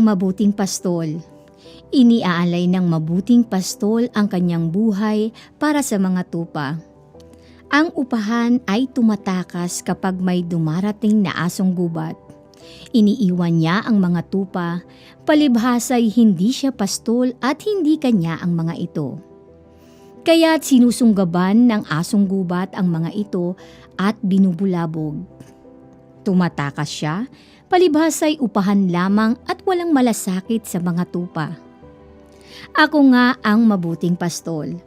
mabuting pastol. Iniaalay ng mabuting pastol ang kanyang buhay para sa mga tupa. Ang upahan ay tumatakas kapag may dumarating na asong gubat. Iniiwan niya ang mga tupa, palibhasa'y hindi siya pastol at hindi kanya ang mga ito. Kaya't sinusunggaban ng asong gubat ang mga ito at binubulabog. Tumatakas siya, palibhasa'y upahan lamang at walang malasakit sa mga tupa. Ako nga ang mabuting pastol.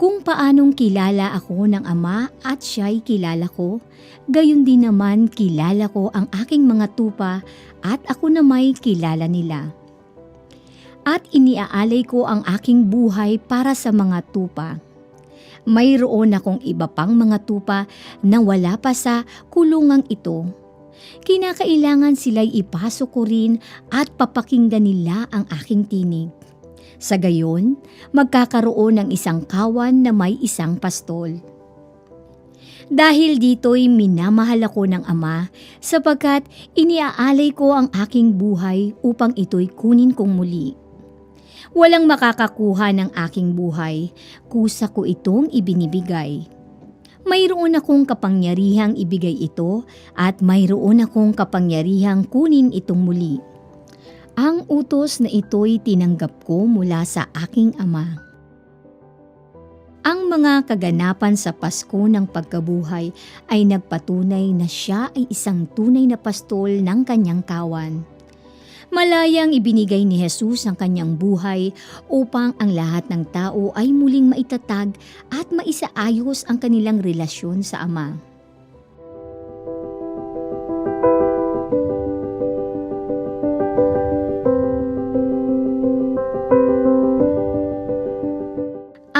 Kung paanong kilala ako ng Ama at siya'y kilala ko, gayon din naman kilala ko ang aking mga tupa at ako na may kilala nila. At iniaalay ko ang aking buhay para sa mga tupa. Mayroon akong iba pang mga tupa na wala pa sa kulungang ito. Kinakailangan sila'y ipasok ko rin at papakinggan nila ang aking tinig. Sa gayon, magkakaroon ng isang kawan na may isang pastol. Dahil dito'y minamahal ako ng Ama sapagkat iniaalay ko ang aking buhay upang ito'y kunin kong muli. Walang makakakuha ng aking buhay, kusa ko itong ibinibigay. Mayroon akong kapangyarihang ibigay ito at mayroon akong kapangyarihang kunin itong muli. Ang utos na ito'y tinanggap ko mula sa aking Ama. Ang mga kaganapan sa Pasko ng pagkabuhay ay nagpatunay na siya ay isang tunay na pastol ng kanyang kawan. Malayang ibinigay ni Jesus ang kanyang buhay upang ang lahat ng tao ay muling maitatag at maisaayos ang kanilang relasyon sa Ama.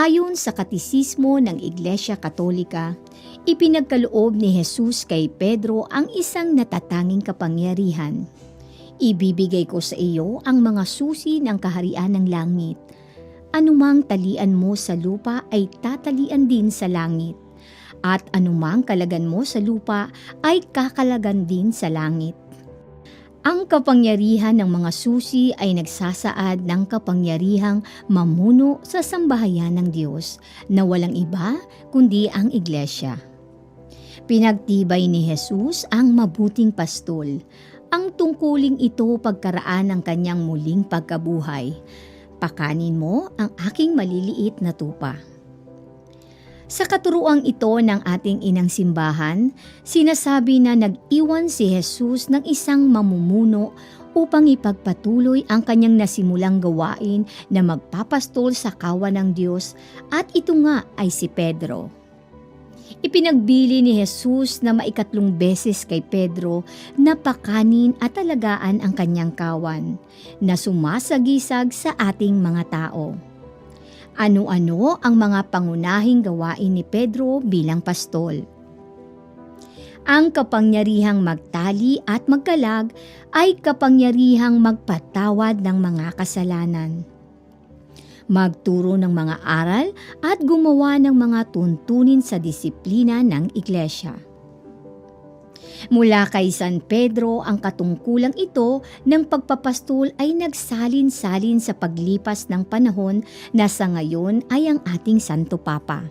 Ayon sa katisismo ng Iglesia Katolika, ipinagkaloob ni Jesus kay Pedro ang isang natatanging kapangyarihan. Ibibigay ko sa iyo ang mga susi ng kaharian ng langit. Anumang talian mo sa lupa ay tatalian din sa langit, at anumang kalagan mo sa lupa ay kakalagan din sa langit. Ang kapangyarihan ng mga susi ay nagsasaad ng kapangyarihang mamuno sa sambahayan ng Diyos na walang iba kundi ang Iglesia. Pinagtibay ni Jesus ang mabuting pastol. Ang tungkuling ito pagkaraan ng kanyang muling pagkabuhay. Pakanin mo ang aking maliliit na tupa. Sa katuruang ito ng ating inang simbahan, sinasabi na nag-iwan si Jesus ng isang mamumuno upang ipagpatuloy ang kanyang nasimulang gawain na magpapastol sa kawan ng Diyos, at ito nga ay si Pedro. Ipinagbili ni Jesus na maikatlong beses kay Pedro na pakanin at alagaan ang kanyang kawan na sumasagisag sa ating mga tao. Ano-ano ang mga pangunahing gawain ni Pedro bilang pastol? Ang kapangyarihang magtali at magkalag ay kapangyarihang magpatawad ng mga kasalanan, magturo ng mga aral at gumawa ng mga tuntunin sa disiplina ng Iglesia. Mula kay San Pedro, ang katungkulang ito ng pagpapastol ay nagsalin-salin sa paglipas ng panahon na sa ngayon ay ang ating Santo Papa.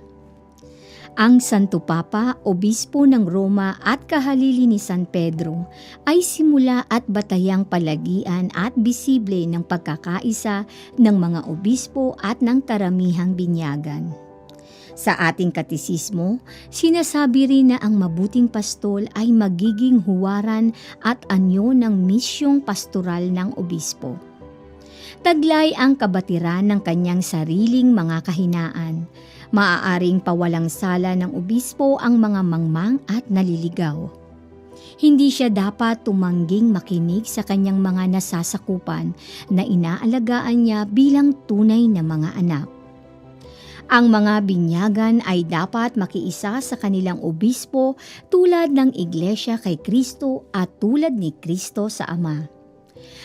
Ang Santo Papa, Obispo ng Roma at kahalili ni San Pedro, ay simula at batayang palagian at bisible ng pagkakaisa ng mga obispo at ng karamihang binyagan. Sa ating katisismo, sinasabi rin na ang mabuting pastol ay magiging huwaran at anyo ng misyong pastoral ng obispo. Taglay ang kabatiran ng kanyang sariling mga kahinaan. Maaaring pawalang sala ng obispo ang mga mangmang at naliligaw. Hindi siya dapat tumangging makinig sa kanyang mga nasasakupan na inaalagaan niya bilang tunay na mga anak. Ang mga binyagan ay dapat makiisa sa kanilang obispo tulad ng Iglesia kay Kristo at tulad ni Kristo sa Ama.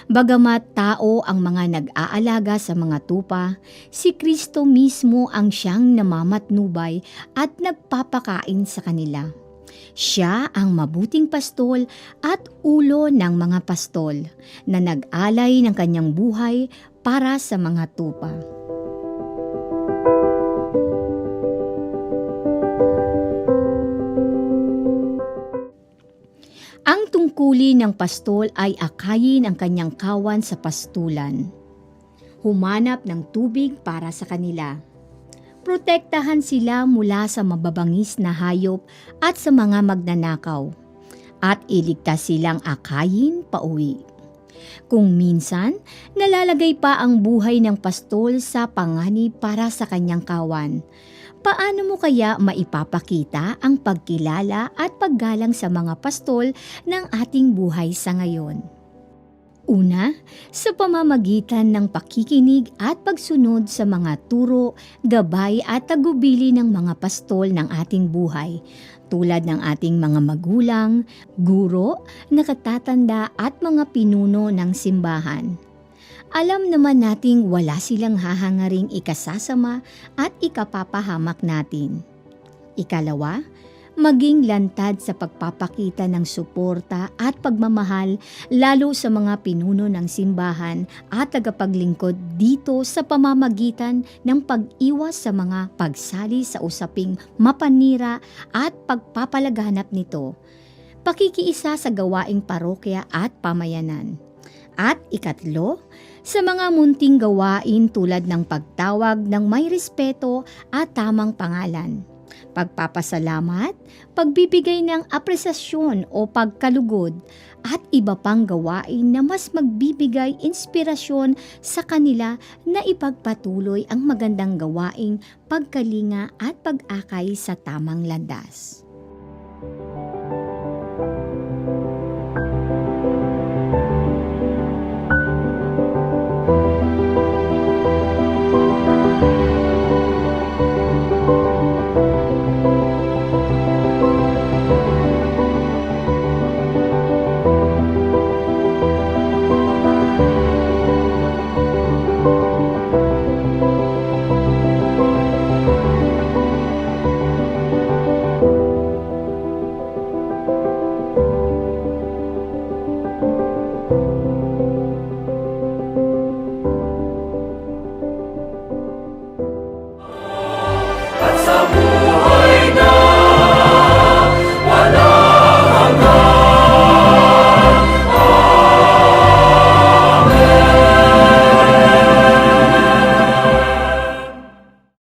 Bagamat tao ang mga nag-aalaga sa mga tupa, si Kristo mismo ang siyang namamatnubay at nagpapakain sa kanila. Siya ang mabuting pastol at ulo ng mga pastol na nag-alay ng kanyang buhay para sa mga tupa. Ang tungkulin ng pastol ay akayin ang kanyang kawan sa pastulan. Humanap ng tubig para sa kanila. Protektahan sila mula sa mababangis na hayop at sa mga magnanakaw. At iligtas silang akayin pauwi. Kung minsan, nalalagay pa ang buhay ng pastol sa panganib para sa kanyang kawan. Paano mo kaya maipapakita ang pagkilala at paggalang sa mga pastol ng ating buhay sa ngayon? Una, sa pamamagitan ng pakikinig at pagsunod sa mga turo, gabay at tagubili ng mga pastol ng ating buhay, tulad ng ating mga magulang, guro, nakatatanda at mga pinuno ng simbahan. Alam naman nating wala silang hahangaring ikasasama at ikapapahamak natin. Ikalawa, maging lantad sa pagpapakita ng suporta at pagmamahal lalo sa mga pinuno ng simbahan at tagapaglingkod dito sa pamamagitan ng pag-iwas sa mga pagsali sa usaping mapanira at pagpapalaganap nito. Pakikiisa sa gawaing parokya at pamayanan. At ikatlo, sa mga munting gawain tulad ng pagtawag ng may respeto at tamang pangalan, pagpapasalamat, pagbibigay ng apresasyon o pagkalugod, at iba pang gawain na mas magbibigay inspirasyon sa kanila na ipagpatuloy ang magandang gawaing pagkalinga at pag-akay sa tamang landas.